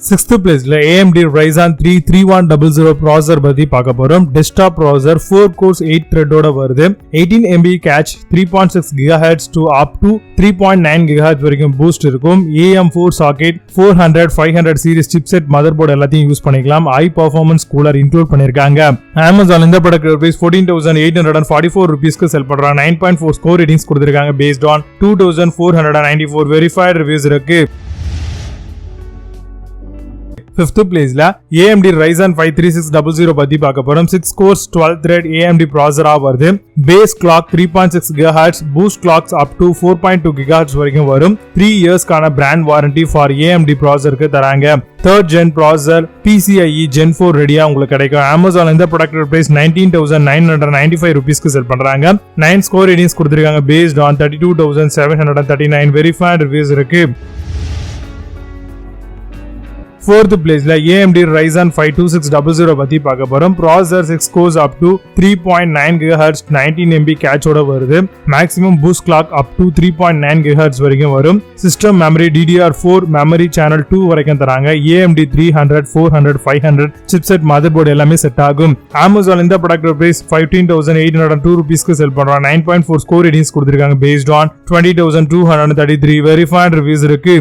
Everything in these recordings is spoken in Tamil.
6th பிளேஸ்ல AMD Ryzen 3 3100 ப்ராசஸர் பத்தி பார்க்க போறோம். டெஸ்க்டாப் ப்ராசஸர் 4 கோர்ஸ் 8 த்ரெட்டோட வருது. 18 MB catch 3.6 GHz to up to 3.9 GHz வரைக்கும் பூஸ்ட் இருக்கும். AM4 socket 400 500 series chipset mother board எல்லாத்தையும் யூஸ் பண்ணிக்கலாம். ஹை பெர்ஃபார்மன்ஸ் கூலர் இன்க்ளூட் பண்ணிருக்காங்க. Amazon இந்த ப்ராடக்ட் பிரைஸ் 14,844 ரூபீஸ்க்கு செல் பண்றாங்க. 9.4 ஸ்கோர் ரேட்டிங்ஸ் கொடுத்திருக்காங்க. பேஸ்ட் ஆன் 2494 வெரிஃபைட் ரிவ்யூஸ் இருக்கு. 5th பிளேஸ்ல AMD Ryzen 5 3600 பத்தி பார்க்க போறோம். 6 கோர்ஸ் 12 thread AMD ப்ராசஸரா வருது. Base clock 3.6 GHz, boost clocks up to 4.2 GHz வரைக்கும் வரும். 3 இயர்ஸ்க்கான பிராண்ட் வாரண்டி ஃபார் AMD ப்ராசஸருக்கு தராங்க. 3rd gen processor PCIe Gen 4 ரெடியா உங்களுக்கு கிடைக்கும். Amazon இந்த ப்ராடக்ட் பிரைஸ் 19,995 ரூபீஸ்க்கு செல் பண்றாங்க. 9 ஸ்கோர் ரேட்டிங்ஸ் கொடுத்திருக்காங்க. பேஸ்ட் ஆன் 32,739 வெரிஃபைட் ரிவ்யூஸ் இருக்கு. 4th பிளேஸ்ல AMD Ryzen 5 2600 பத்தி பார்க்க போறோம். Processor 6 course up to 3.9 GHz 19 MB கேட்சோட வருது. Maximum boost clock up to 3.9 GHz வரைக்கும் வரும். System memory DDR4 memory channel 2 வரைக்கும் தராங்க. AMD 300 400 500 சிப்செட் மதர் போர்டு எல்லாமே செட் ஆகும். Amazon இந்த ப்ராடக்ட் பிரைஸ் 15,802 ரூபீஸ்க்கு செல் பண்றாங்க. 9.4 ஸ்கோர் ரேட்டிங்ஸ் கொடுத்திருக்காங்க. பேஸ்ட் ஆன் 20,233 வெரிஃபைட் ரிவ்யூஸ் இருக்கு.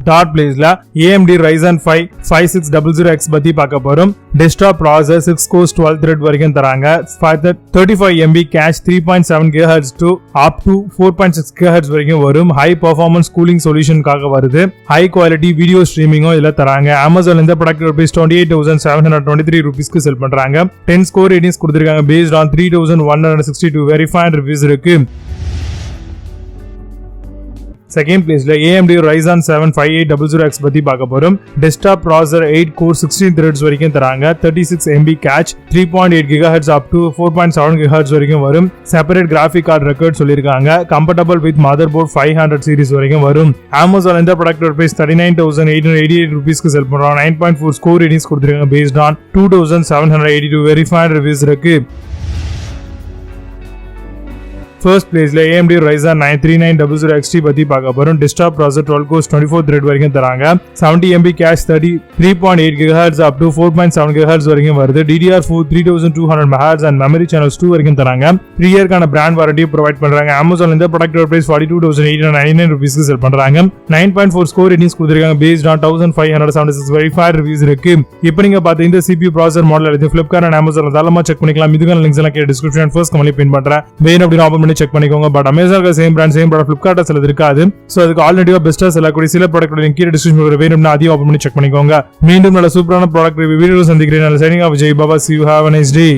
டாப் பிளேஸ்ல AMD Ryzen 5 5600X பத்தி பார்க்க போறோம். டெஸ்க்டாப் ப்ராசஸர் 6 கோர்ஸ் 12 thread வரைக்கும் தராங்க. 35 MB catch 3.7 GHz to up to 4.6 GHz வரைக்கும் வரும். ஹை பெர்ஃபார்மன்ஸ் கூலிங் சொல்யூஷனுக்காக வருது. ஹை குவாலிட்டி வீடியோ ஸ்ட்ரீமிங்கும் இதுல தராங்க. Amazon இந்த ப்ராடக்ட் பிரைஸ் 28,723 ரூபீஸ்க்கு செல் பண்றாங்க. 10 ஸ்கோர் ரேட்டிங்ஸ் கொடுத்திருக்காங்க. பேஸ்ட் ஆன் 3,162 வெரிஃபைட் ரிவ்யூஸ் இருக்கு. செகண்ட் பிளேஸ்ல AMD Ryzen 7 5800X பத்தி பார்க்க போறோம். டெஸ்க்டாப் ப்ராசஸர் 8 கோர் 16 threads வரைக்கும் தராங்க. 36 MB cache 3.8 GHz up to 4.7 GHz வரைக்கும் வரும். செப்பரேட் கிராஃபிக் கார்டு ரெக்கார்ட் சொல்லிருக்காங்க. Compatible with mother board 500 series வரைக்கும் வரும். Amazon இந்த ப்ராடக்ட் பிரைஸ் 39,888 ரூபீஸ்க்கு செல் பண்றாங்க. 9.4 ஸ்கோர் ரேட்டிங்ஸ் கொடுத்திருக்காங்க. பேஸ்ட் ஆன் 2,782 வெரிஃபைட் ரிவ்யூஸ் இருக்கு. ஃபர்ஸ்ட் பிளேஸ்ல AMD Ryzen 9 3900 XT பத்தி பார்க்க போறோம். டெஸ்க்டாப் ப்ராசஸர் 12 கோர்ஸ் 24 thread வரைக்கும் தராங்க. 70 MB cash 3.8 GHz up to 4.7 GHz வரைக்கும் வருது. DDR4 3200 MHz and memory channels 2 வரைக்கும் தராங்க. 3 இயர்க்கான பிராண்ட் வாரண்டி ப்ரொவைட் பண்றாங்க. Amazon இந்த ப்ராடக்ட் பிரைஸ் 42,899 ரூபீஸ்க்கு செல் பண்றாங்க. 9.4 ஸ்கோர் ரேட்டிங்ஸ் கொடுத்திருக்காங்க. பேஸ்ட் ஆன் 1576 வெரிஃபைட் ரிவ்யூஸ் இருக்கு. இப்போ நீங்க பார்த்த இந்த CPU ப்ராசஸர் மாடல் எடுத்து Flipkart and Amazon தாராளமா செக் பண்ணிக்கலாம். இதுக்கான லிங்க்ஸ் எல்லாம் கீழ டிஸ்கிரிப்ஷன் ஃபர்ஸ்ட் கமெண்ட்ல பின் பண்றேன். வேணும் அப்படினா செக் பண்ணிக்கோங்க. But Amazon same brand same product Flipkart சிலது இருக்காது. சோ அதுக்கு ஆல்ரெடியா பெஸ்டா செல்லக்கூடிய சில ப்ராடக்ட் லிங்க் கீழ டிஸ்கிரிப்ஷன்ல வேணும்னா அதையும் ஓபன் பண்ணி செக் பண்ணிக்கோங்க. மீண்டும் நல்ல சூப்பரான ப்ராடக்ட் ரிவ்யூ வீடியோ சந்திக்கிறேன். Signing off Jai Baba. See you, have a nice day.